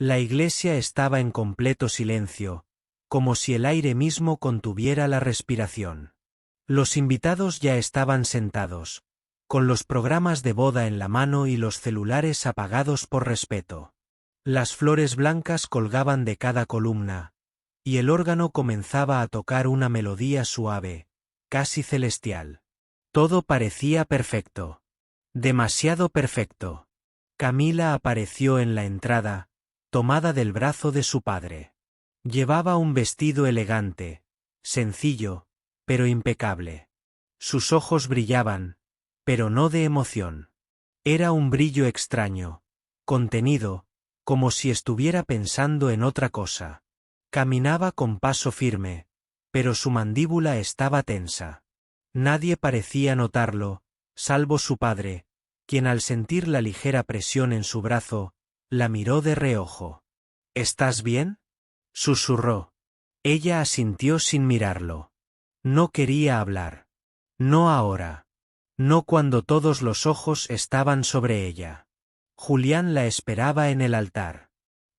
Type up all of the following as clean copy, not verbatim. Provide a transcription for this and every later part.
La iglesia estaba en completo silencio, como si el aire mismo contuviera la respiración. Los invitados ya estaban sentados, con los programas de boda en la mano y los celulares apagados por respeto. Las flores blancas colgaban de cada columna, y el órgano comenzaba a tocar una melodía suave, casi celestial. Todo parecía perfecto. Demasiado perfecto. Camila apareció en la entrada, tomada del brazo de su padre. Llevaba un vestido elegante, sencillo, pero impecable. Sus ojos brillaban, pero no de emoción. Era un brillo extraño, contenido, como si estuviera pensando en otra cosa. Caminaba con paso firme, pero su mandíbula estaba tensa. Nadie parecía notarlo, salvo su padre, quien al sentir la ligera presión en su brazo, la miró de reojo. ¿Estás bien?, susurró. Ella asintió sin mirarlo. No quería hablar. No ahora. No cuando todos los ojos estaban sobre ella. Julián la esperaba en el altar.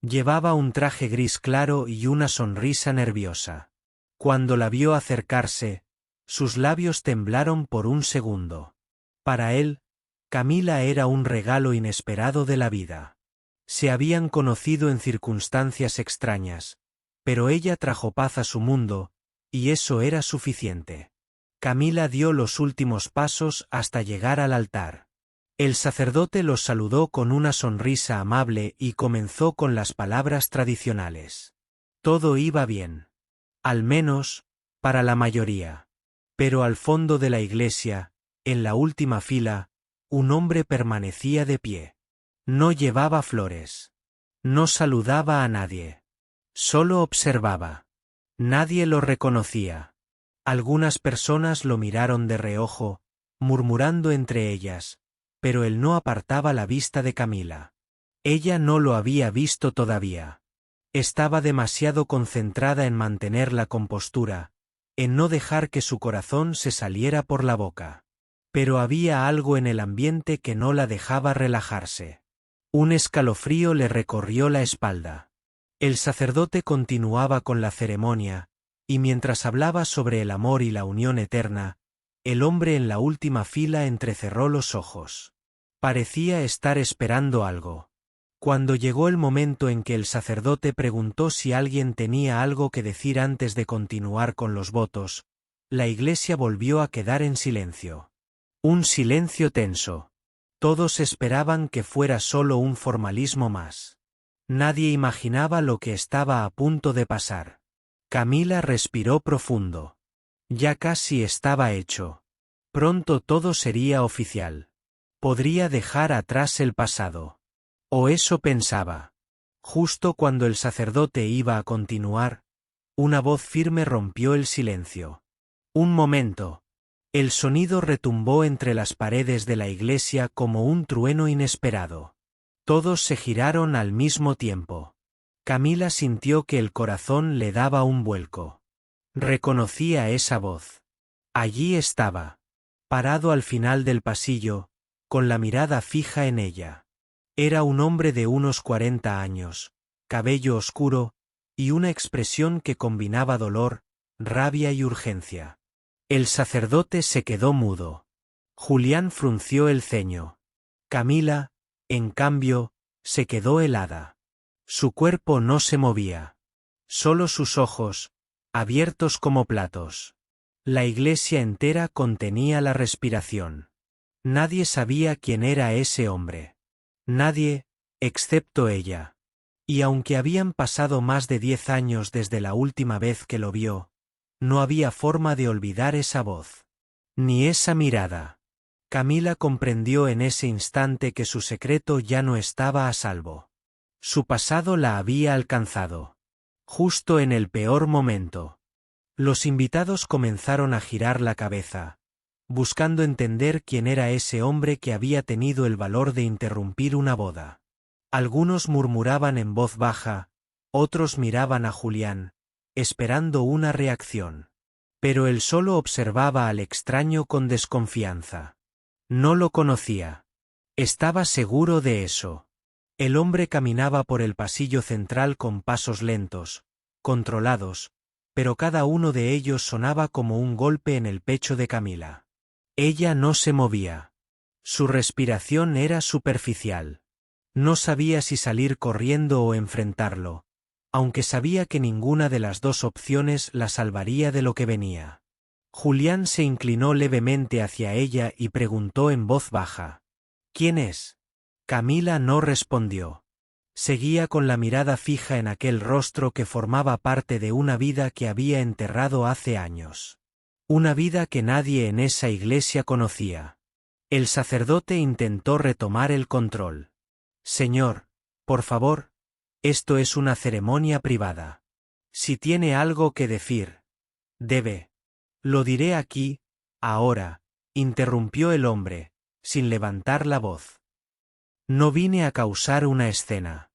Llevaba un traje gris claro y una sonrisa nerviosa. Cuando la vio acercarse, sus labios temblaron por un segundo. Para él, Camila era un regalo inesperado de la vida. Se habían conocido en circunstancias extrañas, pero ella trajo paz a su mundo, y eso era suficiente. Camila dio los últimos pasos hasta llegar al altar. El sacerdote los saludó con una sonrisa amable y comenzó con las palabras tradicionales. Todo iba bien. Al menos, para la mayoría. Pero al fondo de la iglesia, en la última fila, un hombre permanecía de pie. No llevaba flores. No saludaba a nadie. Solo observaba. Nadie lo reconocía. Algunas personas lo miraron de reojo, murmurando entre ellas, pero él no apartaba la vista de Camila. Ella no lo había visto todavía. Estaba demasiado concentrada en mantener la compostura, en no dejar que su corazón se saliera por la boca. Pero había algo en el ambiente que no la dejaba relajarse. Un escalofrío le recorrió la espalda. El sacerdote continuaba con la ceremonia, y mientras hablaba sobre el amor y la unión eterna, el hombre en la última fila entrecerró los ojos. Parecía estar esperando algo. Cuando llegó el momento en que el sacerdote preguntó si alguien tenía algo que decir antes de continuar con los votos, la iglesia volvió a quedar en silencio. Un silencio tenso. Todos esperaban que fuera solo un formalismo más. Nadie imaginaba lo que estaba a punto de pasar. Camila respiró profundo. Ya casi estaba hecho. Pronto todo sería oficial. Podría dejar atrás el pasado. O eso pensaba. Justo cuando el sacerdote iba a continuar, una voz firme rompió el silencio. Un momento. El sonido retumbó entre las paredes de la iglesia como un trueno inesperado. Todos se giraron al mismo tiempo. Camila sintió que el corazón le daba un vuelco. Reconocía esa voz. Allí estaba, parado al final del pasillo, con la mirada fija en ella. Era un hombre de unos 40 años, cabello oscuro, y una expresión que combinaba dolor, rabia y urgencia. El sacerdote se quedó mudo. Julián frunció el ceño. Camila, en cambio, se quedó helada. Su cuerpo no se movía. Solo sus ojos, abiertos como platos. La iglesia entera contenía la respiración. Nadie sabía quién era ese hombre. Nadie, excepto ella. Y aunque habían pasado más de 10 años desde la última vez que lo vio, no había forma de olvidar esa voz. Ni esa mirada. Camila comprendió en ese instante que su secreto ya no estaba a salvo. Su pasado la había alcanzado. Justo en el peor momento. Los invitados comenzaron a girar la cabeza, buscando entender quién era ese hombre que había tenido el valor de interrumpir una boda. Algunos murmuraban en voz baja, otros miraban a Julián, esperando una reacción. Pero él solo observaba al extraño con desconfianza. No lo conocía. Estaba seguro de eso. El hombre caminaba por el pasillo central con pasos lentos, controlados, pero cada uno de ellos sonaba como un golpe en el pecho de Camila. Ella no se movía. Su respiración era superficial. No sabía si salir corriendo o enfrentarlo, aunque sabía que ninguna de las dos opciones la salvaría de lo que venía. Julián se inclinó levemente hacia ella y preguntó en voz baja: ¿Quién es? Camila no respondió. Seguía con la mirada fija en aquel rostro que formaba parte de una vida que había enterrado hace años. Una vida que nadie en esa iglesia conocía. El sacerdote intentó retomar el control. Señor, por favor, esto es una ceremonia privada. Si tiene algo que decir, debe. Lo diré aquí, ahora, interrumpió el hombre, sin levantar la voz. No vine a causar una escena.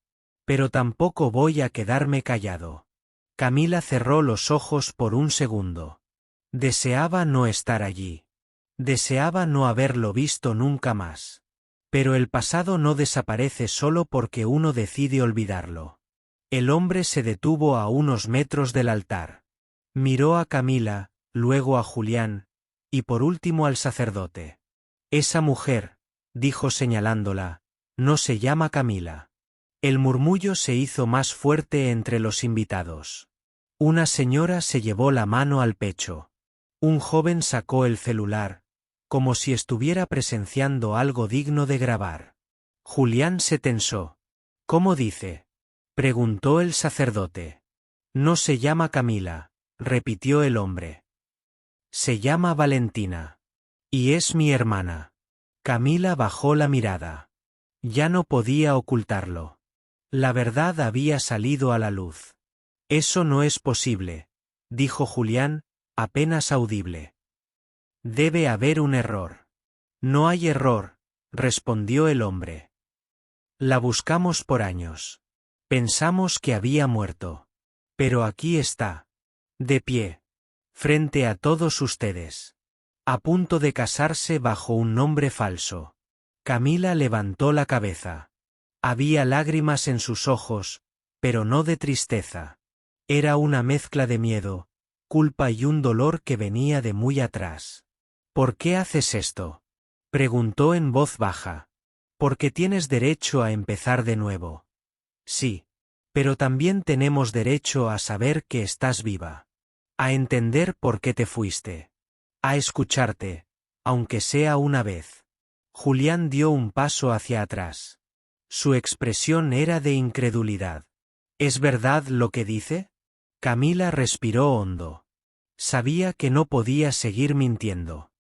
Pero tampoco voy a quedarme callado. Camila cerró los ojos por un segundo. Deseaba no estar allí. Deseaba no haberlo visto nunca más. Pero el pasado no desaparece solo porque uno decide olvidarlo. El hombre se detuvo a unos metros del altar. Miró a Camila, luego a Julián, y por último al sacerdote. Esa mujer, dijo señalándola, no se llama Camila. El murmullo se hizo más fuerte entre los invitados. Una señora se llevó la mano al pecho. Un joven sacó el celular, como si estuviera presenciando algo digno de grabar. Julián se tensó. ¿Cómo dice? Preguntó el sacerdote. No se llama Camila, repitió el hombre. Se llama Valentina. Y es mi hermana. Camila bajó la mirada. Ya no podía ocultarlo. La verdad había salido a la luz. Eso no es posible, dijo Julián, apenas audible. Debe haber un error. No hay error, respondió el hombre. La buscamos por años. Pensamos que había muerto. Pero aquí está. De pie. Frente a todos ustedes. A punto de casarse bajo un nombre falso. Camila levantó la cabeza. Había lágrimas en sus ojos, pero no de tristeza. Era una mezcla de miedo, culpa y un dolor que venía de muy atrás. ¿Por qué haces esto? Preguntó en voz baja. Porque tienes derecho a empezar de nuevo. Sí. Pero también tenemos derecho a saber que estás viva. A entender por qué te fuiste. A escucharte, aunque sea una vez. Julián dio un paso hacia atrás. Su expresión era de incredulidad. ¿Es verdad lo que dice? Camila respiró hondo. Sabía que no podía seguir mintiendo.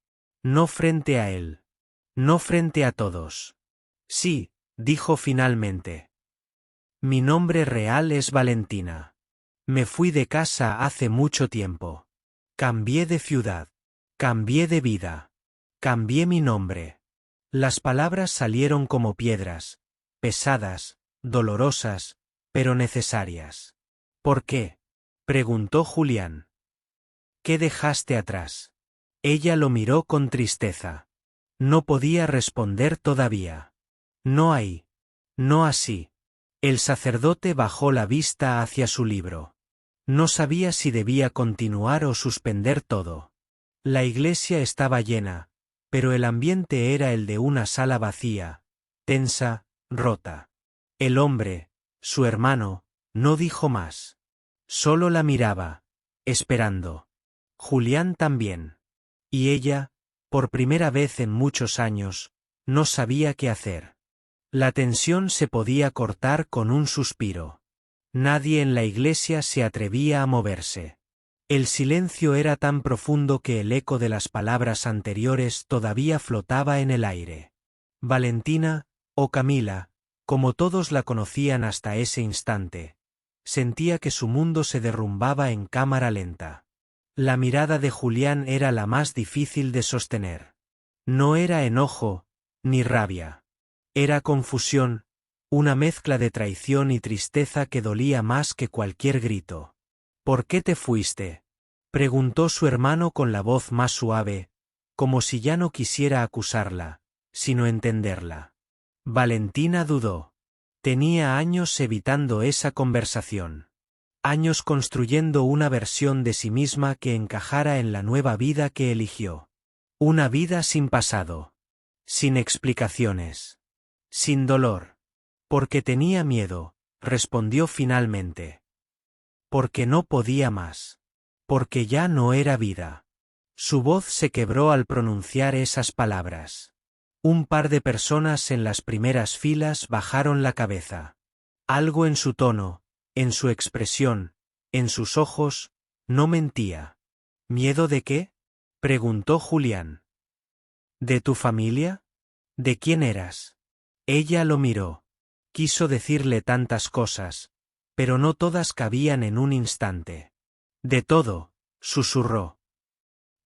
No frente a él. No frente a todos. Sí, dijo finalmente. Mi nombre real es Valentina. Me fui de casa hace mucho tiempo. Cambié de ciudad. Cambié de vida. Cambié mi nombre. Las palabras salieron como piedras, pesadas, dolorosas, pero necesarias. ¿Por qué? Preguntó Julián. ¿Qué dejaste atrás? Ella lo miró con tristeza. No podía responder todavía. No ahí. No así. El sacerdote bajó la vista hacia su libro. No sabía si debía continuar o suspender todo. La iglesia estaba llena, pero el ambiente era el de una sala vacía, tensa, rota. El hombre, su hermano, no dijo más. Solo la miraba, esperando. Julián también. Y ella, por primera vez en muchos años, no sabía qué hacer. La tensión se podía cortar con un suspiro. Nadie en la iglesia se atrevía a moverse. El silencio era tan profundo que el eco de las palabras anteriores todavía flotaba en el aire. Valentina, o Camila, como todos la conocían hasta ese instante, sentía que su mundo se derrumbaba en cámara lenta. La mirada de Julián era la más difícil de sostener. No era enojo, ni rabia. Era confusión, una mezcla de traición y tristeza que dolía más que cualquier grito. ¿Por qué te fuiste? Preguntó su hermano con la voz más suave, como si ya no quisiera acusarla, sino entenderla. Valentina dudó. Tenía años evitando esa conversación. Años construyendo una versión de sí misma que encajara en la nueva vida que eligió. Una vida sin pasado. Sin explicaciones. Sin dolor. Porque tenía miedo, respondió finalmente. Porque no podía más. Porque ya no era vida. Su voz se quebró al pronunciar esas palabras. Un par de personas en las primeras filas bajaron la cabeza. Algo en su tono, en su expresión, en sus ojos, no mentía. ¿Miedo de qué? Preguntó Julián. ¿De tu familia? ¿De quién eras? Ella lo miró. Quiso decirle tantas cosas, pero no todas cabían en un instante. De todo, susurró.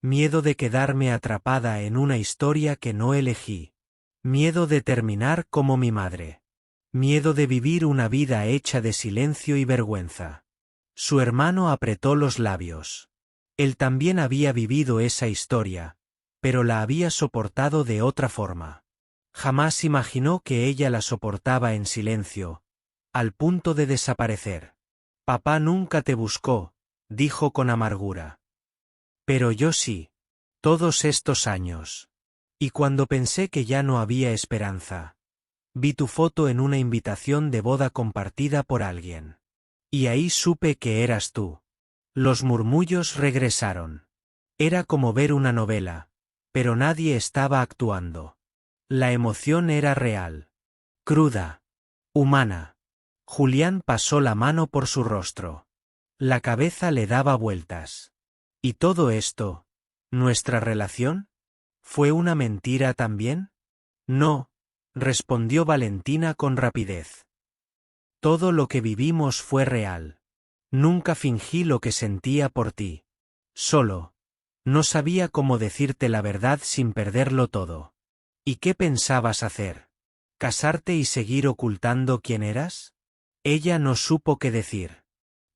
Miedo de quedarme atrapada en una historia que no elegí. Miedo de terminar como mi madre. Miedo de vivir una vida hecha de silencio y vergüenza. Su hermano apretó los labios. Él también había vivido esa historia, pero la había soportado de otra forma. Jamás imaginó que ella la soportaba en silencio, al punto de desaparecer. Papá nunca te buscó, dijo con amargura. Pero yo sí. Todos estos años. Y cuando pensé que ya no había esperanza, vi tu foto en una invitación de boda compartida por alguien. Y ahí supe que eras tú. Los murmullos regresaron. Era como ver una novela, pero nadie estaba actuando. La emoción era real. Cruda. Humana. Julián pasó la mano por su rostro. La cabeza le daba vueltas. ¿Y todo esto? ¿Nuestra relación? ¿Fue una mentira también? No, respondió Valentina con rapidez. Todo lo que vivimos fue real. Nunca fingí lo que sentía por ti. Solo. No sabía cómo decirte la verdad sin perderlo todo. ¿Y qué pensabas hacer? ¿Casarte y seguir ocultando quién eras? Ella no supo qué decir.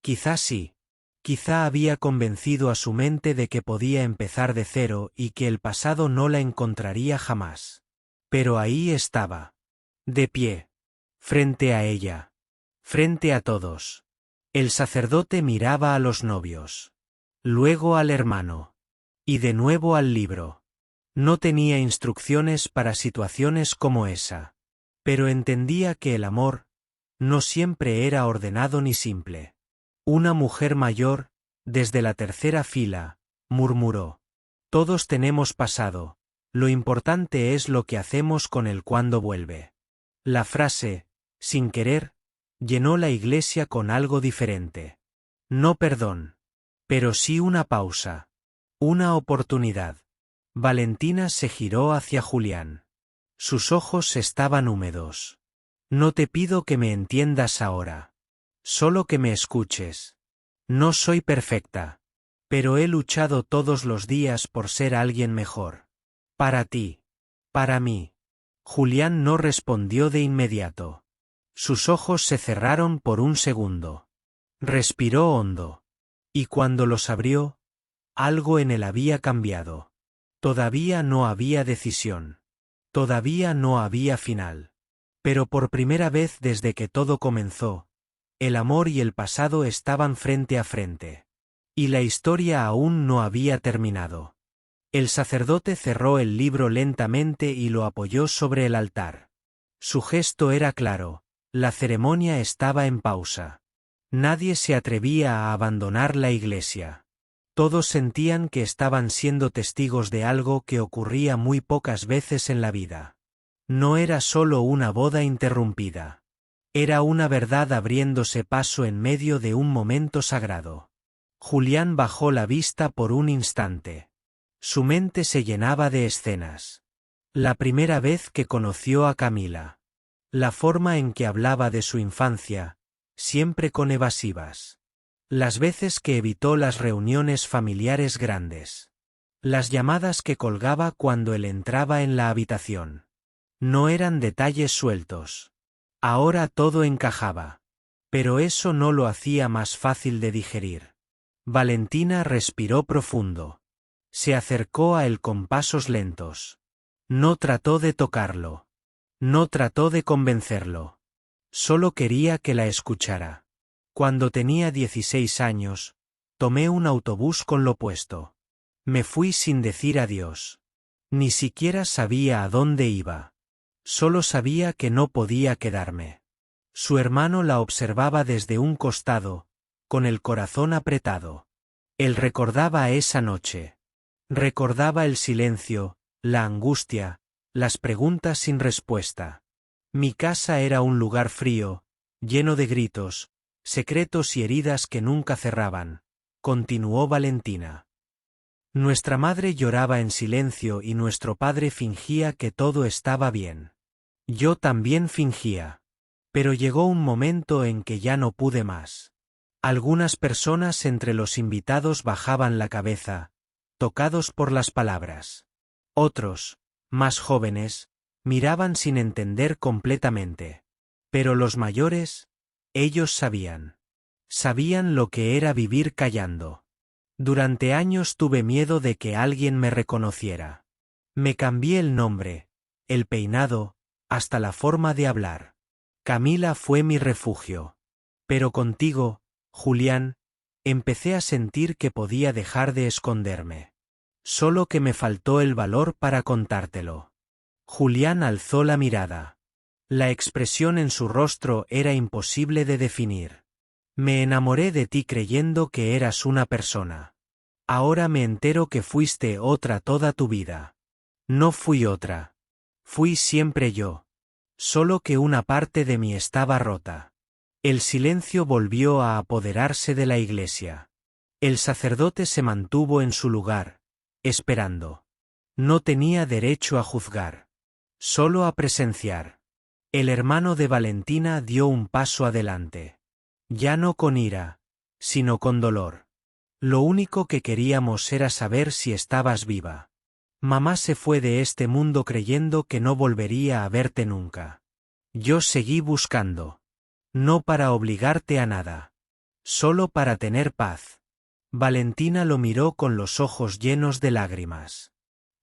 Quizá sí. Quizá había convencido a su mente de que podía empezar de cero y que el pasado no la encontraría jamás. Pero ahí estaba. De pie. Frente a ella. Frente a todos. El sacerdote miraba a los novios. Luego al hermano. Y de nuevo al libro. No tenía instrucciones para situaciones como esa. Pero entendía que el amor no siempre era ordenado ni simple. Una mujer mayor, desde la tercera fila, murmuró. Todos tenemos pasado, lo importante es lo que hacemos con él cuando vuelve. La frase, sin querer, llenó la iglesia con algo diferente. No perdón. Pero sí una pausa. Una oportunidad. Valentina se giró hacia Julián. Sus ojos estaban húmedos. No te pido que me entiendas ahora. Solo que me escuches. No soy perfecta. Pero he luchado todos los días por ser alguien mejor. Para ti. Para mí. Julián no respondió de inmediato. Sus ojos se cerraron por un segundo. Respiró hondo. Y cuando los abrió, algo en él había cambiado. Todavía no había decisión. Todavía no había final. Pero por primera vez desde que todo comenzó, el amor y el pasado estaban frente a frente. Y la historia aún no había terminado. El sacerdote cerró el libro lentamente y lo apoyó sobre el altar. Su gesto era claro, la ceremonia estaba en pausa. Nadie se atrevía a abandonar la iglesia. Todos sentían que estaban siendo testigos de algo que ocurría muy pocas veces en la vida. No era solo una boda interrumpida. Era una verdad abriéndose paso en medio de un momento sagrado. Julián bajó la vista por un instante. Su mente se llenaba de escenas. La primera vez que conoció a Camila. La forma en que hablaba de su infancia, siempre con evasivas. Las veces que evitó las reuniones familiares grandes. Las llamadas que colgaba cuando él entraba en la habitación. No eran detalles sueltos. Ahora todo encajaba. Pero eso no lo hacía más fácil de digerir. Valentina respiró profundo. Se acercó a él con pasos lentos. No trató de tocarlo. No trató de convencerlo. Solo quería que la escuchara. Cuando tenía 16 años, tomé un autobús con lo opuesto. Me fui sin decir adiós. Ni siquiera sabía a dónde iba. Solo sabía que no podía quedarme. Su hermano la observaba desde un costado, con el corazón apretado. Él recordaba esa noche. Recordaba el silencio, la angustia, las preguntas sin respuesta. Mi casa era un lugar frío, lleno de gritos, secretos y heridas que nunca cerraban, continuó Valentina. Nuestra madre lloraba en silencio y nuestro padre fingía que todo estaba bien. Yo también fingía. Pero llegó un momento en que ya no pude más. Algunas personas entre los invitados bajaban la cabeza, tocados por las palabras. Otros, más jóvenes, miraban sin entender completamente. Pero los mayores, ellos sabían. Sabían lo que era vivir callando. Durante años tuve miedo de que alguien me reconociera. Me cambié el nombre, el peinado, hasta la forma de hablar. Camila fue mi refugio. Pero contigo, Julián, empecé a sentir que podía dejar de esconderme. Solo que me faltó el valor para contártelo. Julián alzó la mirada. La expresión en su rostro era imposible de definir. Me enamoré de ti creyendo que eras una persona. Ahora me entero que fuiste otra toda tu vida. No fui otra. Fui siempre yo. Solo que una parte de mí estaba rota. El silencio volvió a apoderarse de la iglesia. El sacerdote se mantuvo en su lugar, esperando. No tenía derecho a juzgar. Solo a presenciar. El hermano de Valentina dio un paso adelante. Ya no con ira, sino con dolor. Lo único que queríamos era saber si estabas viva. Mamá se fue de este mundo creyendo que no volvería a verte nunca. Yo seguí buscando. No para obligarte a nada. Solo para tener paz. Valentina lo miró con los ojos llenos de lágrimas.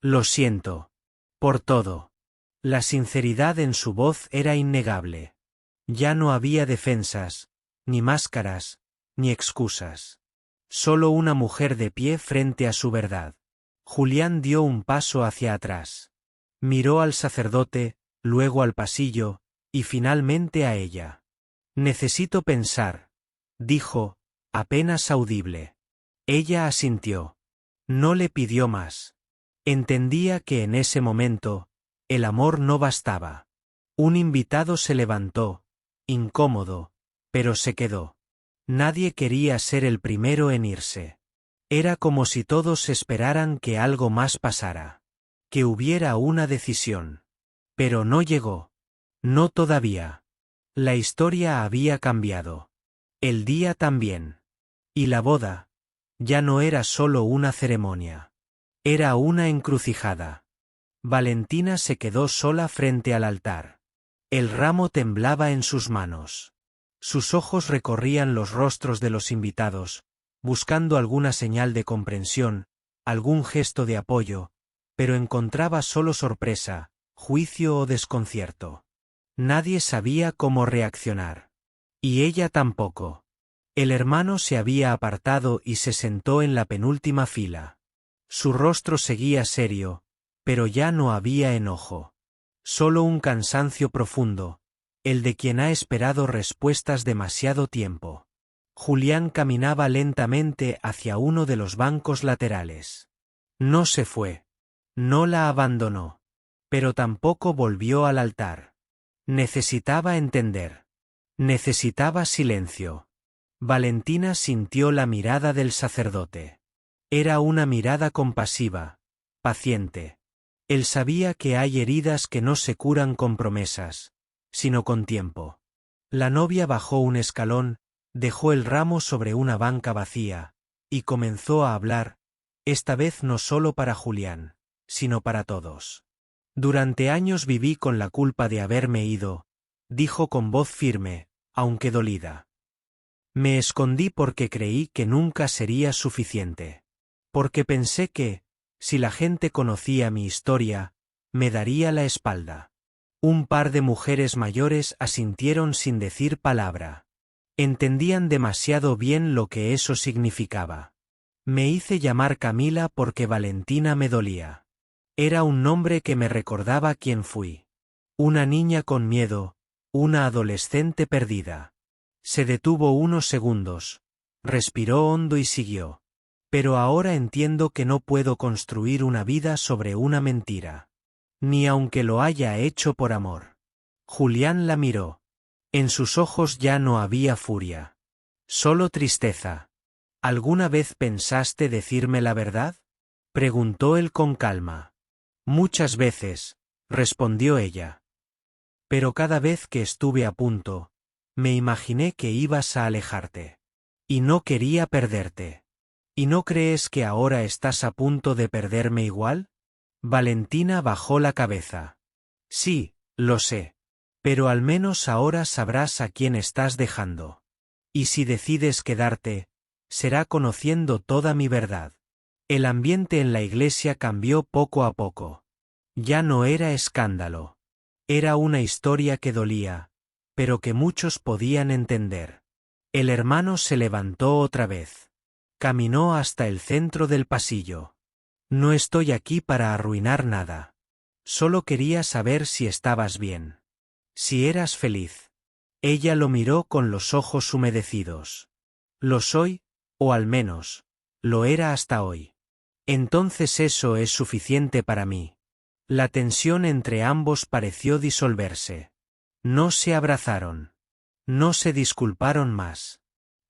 Lo siento. Por todo. La sinceridad en su voz era innegable. Ya no había defensas, ni máscaras, ni excusas. Solo una mujer de pie frente a su verdad. Julián dio un paso hacia atrás. Miró al sacerdote, luego al pasillo, y finalmente a ella. Necesito pensar, dijo, apenas audible. Ella asintió. No le pidió más. Entendía que en ese momento, el amor no bastaba. Un invitado se levantó, incómodo, pero se quedó. Nadie quería ser el primero en irse. Era como si todos esperaran que algo más pasara. Que hubiera una decisión. Pero no llegó. No todavía. La historia había cambiado. El día también. Y la boda. Ya no era solo una ceremonia. Era una encrucijada. Valentina se quedó sola frente al altar. El ramo temblaba en sus manos. Sus ojos recorrían los rostros de los invitados, buscando alguna señal de comprensión, algún gesto de apoyo, pero encontraba solo sorpresa, juicio o desconcierto. Nadie sabía cómo reaccionar. Y ella tampoco. El hermano se había apartado y se sentó en la penúltima fila. Su rostro seguía serio, pero ya no había enojo. Solo un cansancio profundo, el de quien ha esperado respuestas demasiado tiempo. Julián caminaba lentamente hacia uno de los bancos laterales. No se fue. No la abandonó. Pero tampoco volvió al altar. Necesitaba entender. Necesitaba silencio. Valentina sintió la mirada del sacerdote. Era una mirada compasiva, paciente. Él sabía que hay heridas que no se curan con promesas, sino con tiempo. La novia bajó un escalón, dejó el ramo sobre una banca vacía, y comenzó a hablar, esta vez no solo para Julián, sino para todos. Durante años viví con la culpa de haberme ido, dijo con voz firme, aunque dolida. Me escondí porque creí que nunca sería suficiente. Porque pensé que, si la gente conocía mi historia, me daría la espalda. Un par de mujeres mayores asintieron sin decir palabra. Entendían demasiado bien lo que eso significaba. Me hice llamar Camila porque Valentina me dolía. Era un nombre que me recordaba quién fui. Una niña con miedo, una adolescente perdida. Se detuvo unos segundos, respiró hondo y siguió. Pero ahora entiendo que no puedo construir una vida sobre una mentira. Ni aunque lo haya hecho por amor. Julián la miró. En sus ojos ya no había furia. Solo tristeza. ¿Alguna vez pensaste decirme la verdad? Preguntó él con calma. Muchas veces, respondió ella. Pero cada vez que estuve a punto, me imaginé que ibas a alejarte. Y no quería perderte. ¿Y no crees que ahora estás a punto de perderme igual? Valentina bajó la cabeza. Sí, lo sé. Pero al menos ahora sabrás a quién estás dejando. Y si decides quedarte, será conociendo toda mi verdad. El ambiente en la iglesia cambió poco a poco. Ya no era escándalo. Era una historia que dolía, pero que muchos podían entender. El hermano se levantó otra vez. Caminó hasta el centro del pasillo. No estoy aquí para arruinar nada. Solo quería saber si estabas bien. Si eras feliz. Ella lo miró con los ojos humedecidos. Lo soy, o al menos, lo era hasta hoy. Entonces eso es suficiente para mí. La tensión entre ambos pareció disolverse. No se abrazaron. No se disculparon más.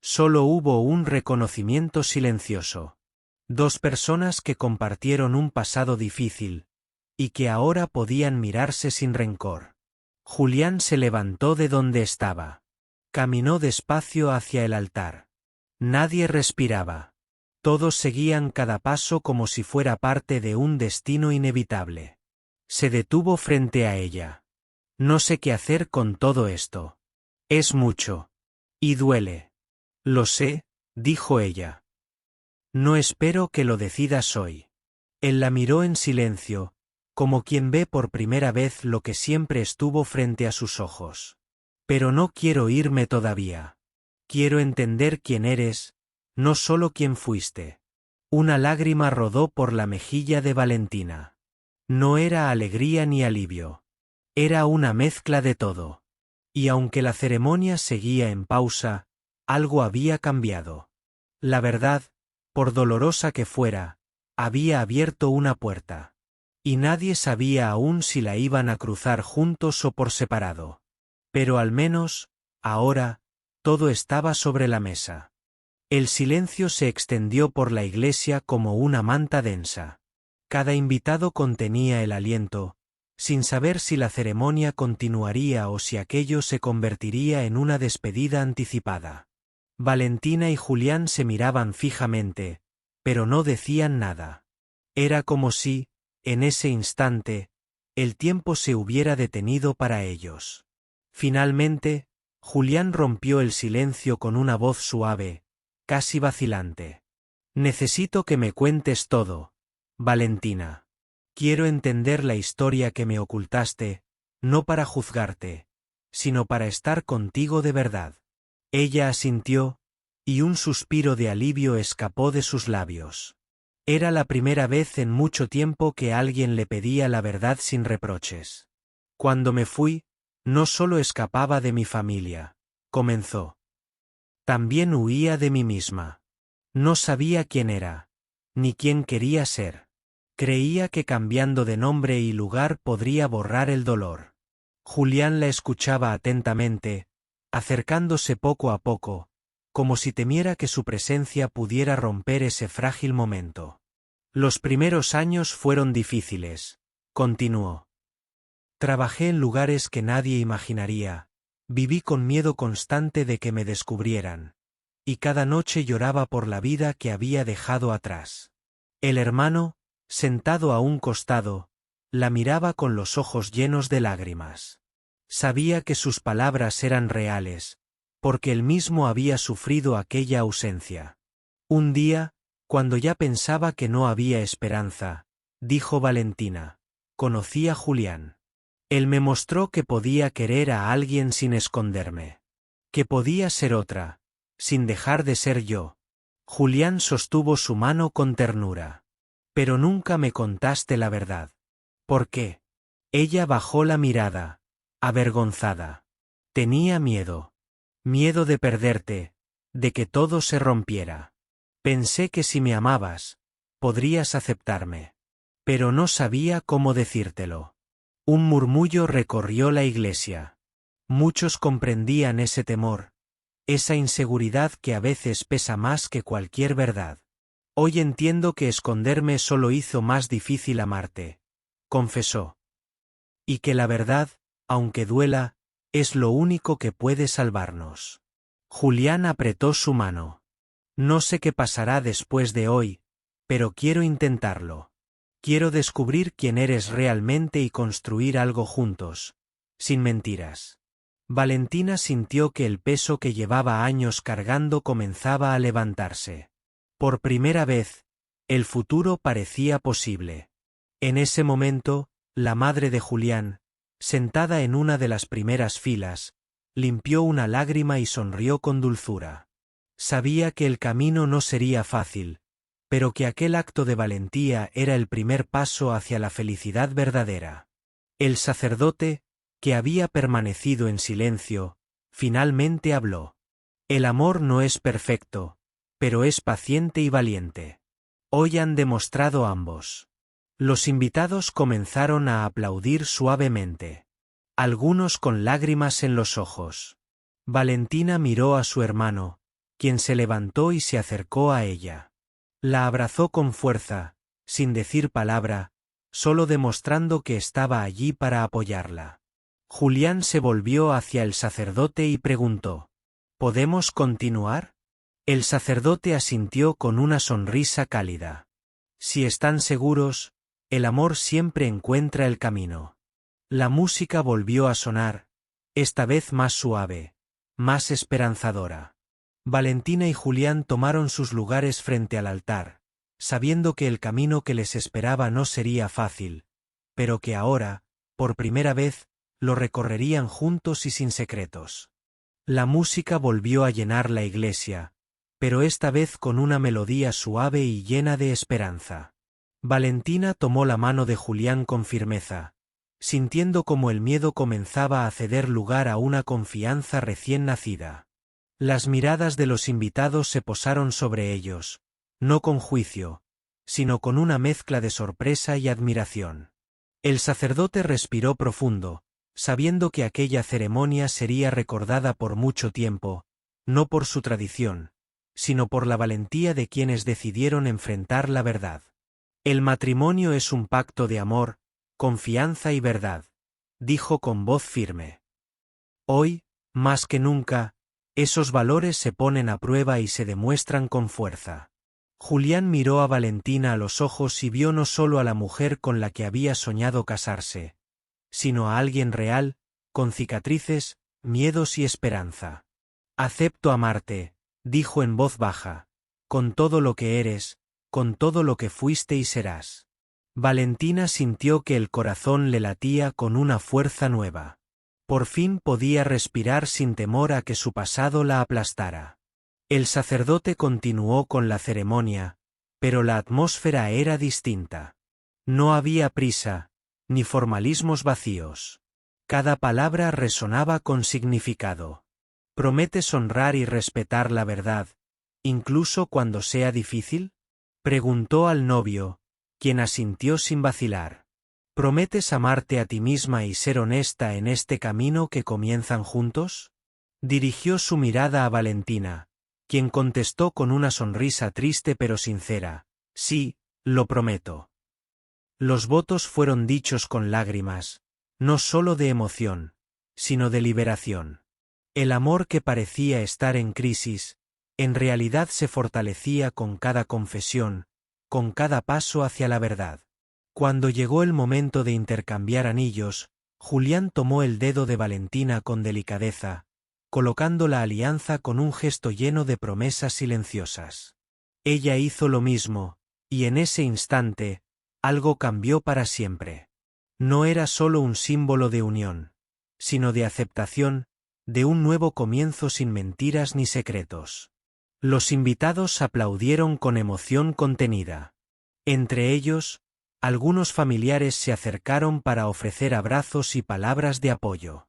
Solo hubo un reconocimiento silencioso. Dos personas que compartieron un pasado difícil, y que ahora podían mirarse sin rencor. Julián se levantó de donde estaba. Caminó despacio hacia el altar. Nadie respiraba. Todos seguían cada paso como si fuera parte de un destino inevitable. Se detuvo frente a ella. No sé qué hacer con todo esto. Es mucho. Y duele. Lo sé, dijo ella. No espero que lo decidas hoy. Él la miró en silencio, como quien ve por primera vez lo que siempre estuvo frente a sus ojos. Pero no quiero irme todavía. Quiero entender quién eres, no solo quién fuiste. Una lágrima rodó por la mejilla de Valentina. No era alegría ni alivio. Era una mezcla de todo. Y aunque la ceremonia seguía en pausa, algo había cambiado. La verdad, por dolorosa que fuera, había abierto una puerta. Y nadie sabía aún si la iban a cruzar juntos o por separado. Pero al menos, ahora, todo estaba sobre la mesa. El silencio se extendió por la iglesia como una manta densa. Cada invitado contenía el aliento, sin saber si la ceremonia continuaría o si aquello se convertiría en una despedida anticipada. Valentina y Julián se miraban fijamente, pero no decían nada. Era como si, en ese instante, el tiempo se hubiera detenido para ellos. Finalmente, Julián rompió el silencio con una voz suave, casi vacilante. Necesito que me cuentes todo, Valentina. Quiero entender la historia que me ocultaste, no para juzgarte, sino para estar contigo de verdad. Ella asintió, y un suspiro de alivio escapó de sus labios. Era la primera vez en mucho tiempo que alguien le pedía la verdad sin reproches. Cuando me fui, no solo escapaba de mi familia, comenzó. También huía de mí misma. No sabía quién era, ni quién quería ser. Creía que cambiando de nombre y lugar podría borrar el dolor. Julián la escuchaba atentamente, acercándose poco a poco, como si temiera que su presencia pudiera romper ese frágil momento. Los primeros años fueron difíciles, continuó. Trabajé en lugares que nadie imaginaría, viví con miedo constante de que me descubrieran, y cada noche lloraba por la vida que había dejado atrás. El hermano, sentado a un costado, la miraba con los ojos llenos de lágrimas. Sabía que sus palabras eran reales, porque él mismo había sufrido aquella ausencia. Un día, cuando ya pensaba que no había esperanza, dijo Valentina, conocí a Julián. Él me mostró que podía querer a alguien sin esconderme. Que podía ser otra, sin dejar de ser yo. Julián sostuvo su mano con ternura. Pero nunca me contaste la verdad. ¿Por qué? Ella bajó la mirada, avergonzada. Tenía miedo. Miedo de perderte, de que todo se rompiera. Pensé que si me amabas, podrías aceptarme. Pero no sabía cómo decírtelo. Un murmullo recorrió la iglesia. Muchos comprendían ese temor, esa inseguridad que a veces pesa más que cualquier verdad. Hoy entiendo que esconderme solo hizo más difícil amarte, confesó. Y que la verdad, aunque duela, es lo único que puede salvarnos. Julián apretó su mano. No sé qué pasará después de hoy, pero quiero intentarlo. Quiero descubrir quién eres realmente y construir algo juntos, sin mentiras. Valentina sintió que el peso que llevaba años cargando comenzaba a levantarse. Por primera vez, el futuro parecía posible. En ese momento, la madre de Julián, sentada en una de las primeras filas, limpió una lágrima y sonrió con dulzura. Sabía que el camino no sería fácil, pero que aquel acto de valentía era el primer paso hacia la felicidad verdadera. El sacerdote, que había permanecido en silencio, finalmente habló. El amor no es perfecto, pero es paciente y valiente. Hoy han demostrado ambos. Los invitados comenzaron a aplaudir suavemente. Algunos con lágrimas en los ojos. Valentina miró a su hermano, quien se levantó y se acercó a ella. La abrazó con fuerza, sin decir palabra, solo demostrando que estaba allí para apoyarla. Julián se volvió hacia el sacerdote y preguntó: ¿Podemos continuar? El sacerdote asintió con una sonrisa cálida. Si están seguros, el amor siempre encuentra el camino. La música volvió a sonar, esta vez más suave, más esperanzadora. Valentina y Julián tomaron sus lugares frente al altar, sabiendo que el camino que les esperaba no sería fácil, pero que ahora, por primera vez, lo recorrerían juntos y sin secretos. La música volvió a llenar la iglesia, pero esta vez con una melodía suave y llena de esperanza. Valentina tomó la mano de Julián con firmeza, sintiendo como el miedo comenzaba a ceder lugar a una confianza recién nacida. Las miradas de los invitados se posaron sobre ellos, no con juicio, sino con una mezcla de sorpresa y admiración. El sacerdote respiró profundo, sabiendo que aquella ceremonia sería recordada por mucho tiempo, no por su tradición, sino por la valentía de quienes decidieron enfrentar la verdad. El matrimonio es un pacto de amor, confianza y verdad, dijo con voz firme. Hoy, más que nunca, esos valores se ponen a prueba y se demuestran con fuerza. Julián miró a Valentina a los ojos y vio no solo a la mujer con la que había soñado casarse, sino a alguien real, con cicatrices, miedos y esperanza. Acepto amarte, dijo en voz baja, con todo lo que eres, con todo lo que fuiste y serás. Valentina sintió que el corazón le latía con una fuerza nueva. Por fin podía respirar sin temor a que su pasado la aplastara. El sacerdote continuó con la ceremonia, pero la atmósfera era distinta. No había prisa, ni formalismos vacíos. Cada palabra resonaba con significado. ¿Prometes honrar y respetar la verdad, incluso cuando sea difícil? Preguntó al novio, quien asintió sin vacilar. ¿Prometes amarte a ti misma y ser honesta en este camino que comienzan juntos? Dirigió su mirada a Valentina, quien contestó con una sonrisa triste pero sincera: sí, lo prometo. Los votos fueron dichos con lágrimas, no solo de emoción, sino de liberación. El amor que parecía estar en crisis, en realidad se fortalecía con cada confesión, con cada paso hacia la verdad. Cuando llegó el momento de intercambiar anillos, Julián tomó el dedo de Valentina con delicadeza, colocando la alianza con un gesto lleno de promesas silenciosas. Ella hizo lo mismo, y en ese instante, algo cambió para siempre. No era solo un símbolo de unión, sino de aceptación, de un nuevo comienzo sin mentiras ni secretos. Los invitados aplaudieron con emoción contenida. Entre ellos, algunos familiares se acercaron para ofrecer abrazos y palabras de apoyo.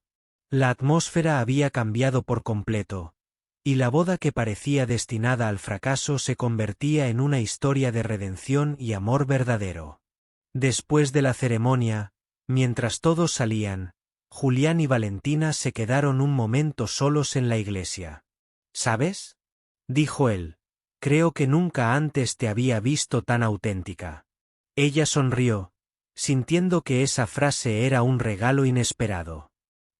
La atmósfera había cambiado por completo, y la boda que parecía destinada al fracaso se convertía en una historia de redención y amor verdadero. Después de la ceremonia, mientras todos salían, Julián y Valentina se quedaron un momento solos en la iglesia. ¿Sabes?, dijo él, creo que nunca antes te había visto tan auténtica. Ella sonrió, sintiendo que esa frase era un regalo inesperado.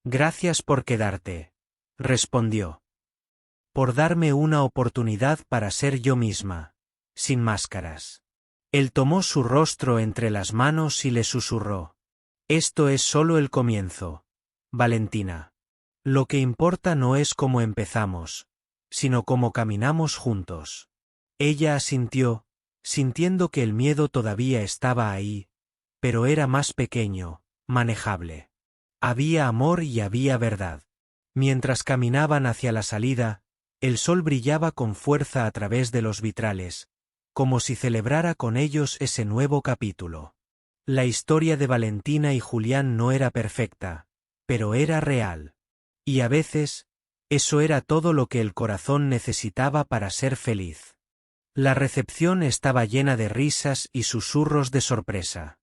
Gracias por quedarte, respondió. Por darme una oportunidad para ser yo misma, sin máscaras. Él tomó su rostro entre las manos y le susurró. Esto es solo el comienzo, Valentina. Lo que importa no es cómo empezamos, sino cómo caminamos juntos. Ella asintió, sintiendo que el miedo todavía estaba ahí, pero era más pequeño, manejable. Había amor y había verdad. Mientras caminaban hacia la salida, el sol brillaba con fuerza a través de los vitrales, como si celebrara con ellos ese nuevo capítulo. La historia de Valentina y Julián no era perfecta, pero era real. Y a veces, eso era todo lo que el corazón necesitaba para ser feliz. La recepción estaba llena de risas y susurros de sorpresa.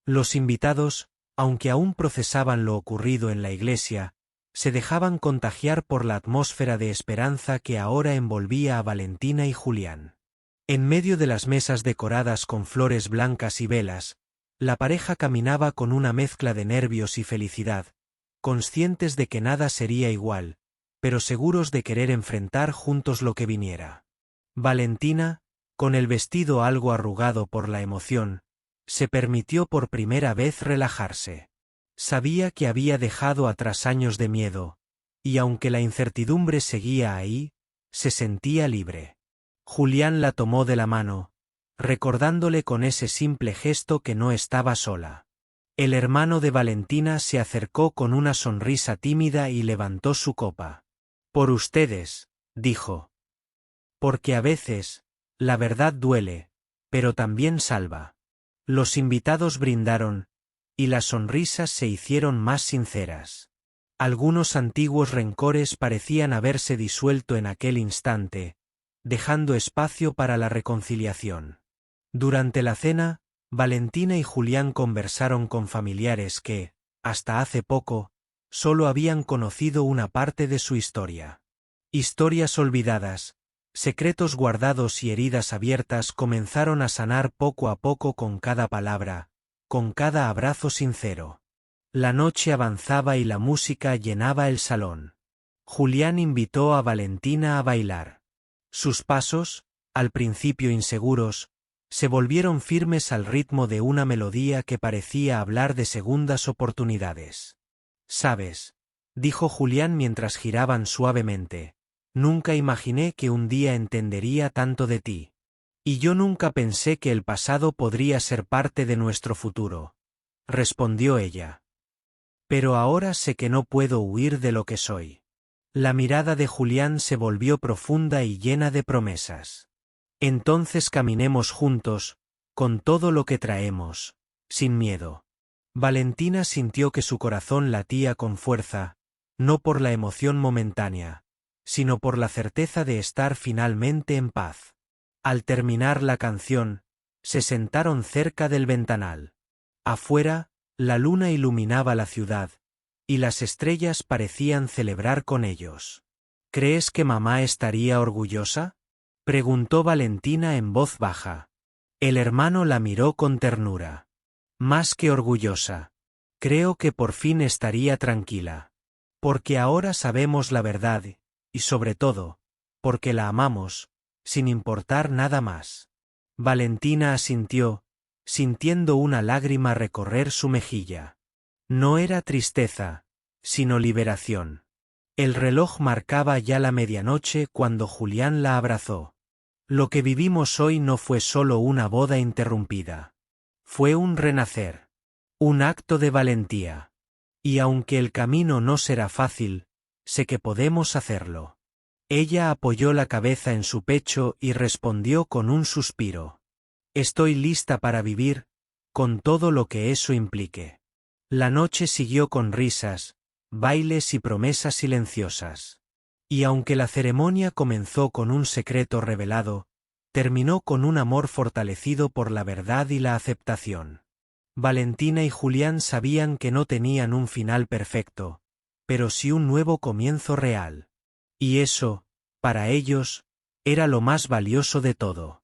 Los invitados, aunque aún procesaban lo ocurrido en la iglesia, se dejaban contagiar por la atmósfera de esperanza que ahora envolvía a Valentina y Julián. En medio de las mesas decoradas con flores blancas y velas, la pareja caminaba con una mezcla de nervios y felicidad, conscientes de que nada sería igual, pero seguros de querer enfrentar juntos lo que viniera. Valentina, con el vestido algo arrugado por la emoción, se permitió por primera vez relajarse. Sabía que había dejado atrás años de miedo, y aunque la incertidumbre seguía ahí, se sentía libre. Julián la tomó de la mano, recordándole con ese simple gesto que no estaba sola. El hermano de Valentina se acercó con una sonrisa tímida y levantó su copa. Por ustedes, dijo. Porque a veces, la verdad duele, pero también salva. Los invitados brindaron, y las sonrisas se hicieron más sinceras. Algunos antiguos rencores parecían haberse disuelto en aquel instante, dejando espacio para la reconciliación. Durante la cena, Valentina y Julián conversaron con familiares que, hasta hace poco, solo habían conocido una parte de su historia. Historias olvidadas, secretos guardados y heridas abiertas comenzaron a sanar poco a poco con cada palabra, con cada abrazo sincero. La noche avanzaba y la música llenaba el salón. Julián invitó a Valentina a bailar. Sus pasos, al principio inseguros, se volvieron firmes al ritmo de una melodía que parecía hablar de segundas oportunidades. «Sabes», dijo Julián mientras giraban suavemente, «nunca imaginé que un día entendería tanto de ti. Y yo nunca pensé que el pasado podría ser parte de nuestro futuro», respondió ella. «Pero ahora sé que no puedo huir de lo que soy». La mirada de Julián se volvió profunda y llena de promesas. «Entonces caminemos juntos, con todo lo que traemos, sin miedo». Valentina sintió que su corazón latía con fuerza, no por la emoción momentánea, sino por la certeza de estar finalmente en paz. Al terminar la canción, se sentaron cerca del ventanal. Afuera, la luna iluminaba la ciudad, y las estrellas parecían celebrar con ellos. «¿Crees que mamá estaría orgullosa?», preguntó Valentina en voz baja. El hermano la miró con ternura. «Más que orgullosa. Creo que por fin estaría tranquila. Porque ahora sabemos la verdad, y sobre todo, porque la amamos, sin importar nada más». Valentina asintió, sintiendo una lágrima recorrer su mejilla. No era tristeza, sino liberación. El reloj marcaba ya la medianoche cuando Julián la abrazó. Lo que vivimos hoy no fue solo una boda interrumpida. Fue un renacer. Un acto de valentía. Y aunque el camino no será fácil, sé que podemos hacerlo. Ella apoyó la cabeza en su pecho y respondió con un suspiro. Estoy lista para vivir, con todo lo que eso implique. La noche siguió con risas, bailes y promesas silenciosas. Y aunque la ceremonia comenzó con un secreto revelado, terminó con un amor fortalecido por la verdad y la aceptación. Valentina y Julián sabían que no tenían un final perfecto, pero sí un nuevo comienzo real. Y eso, para ellos, era lo más valioso de todo.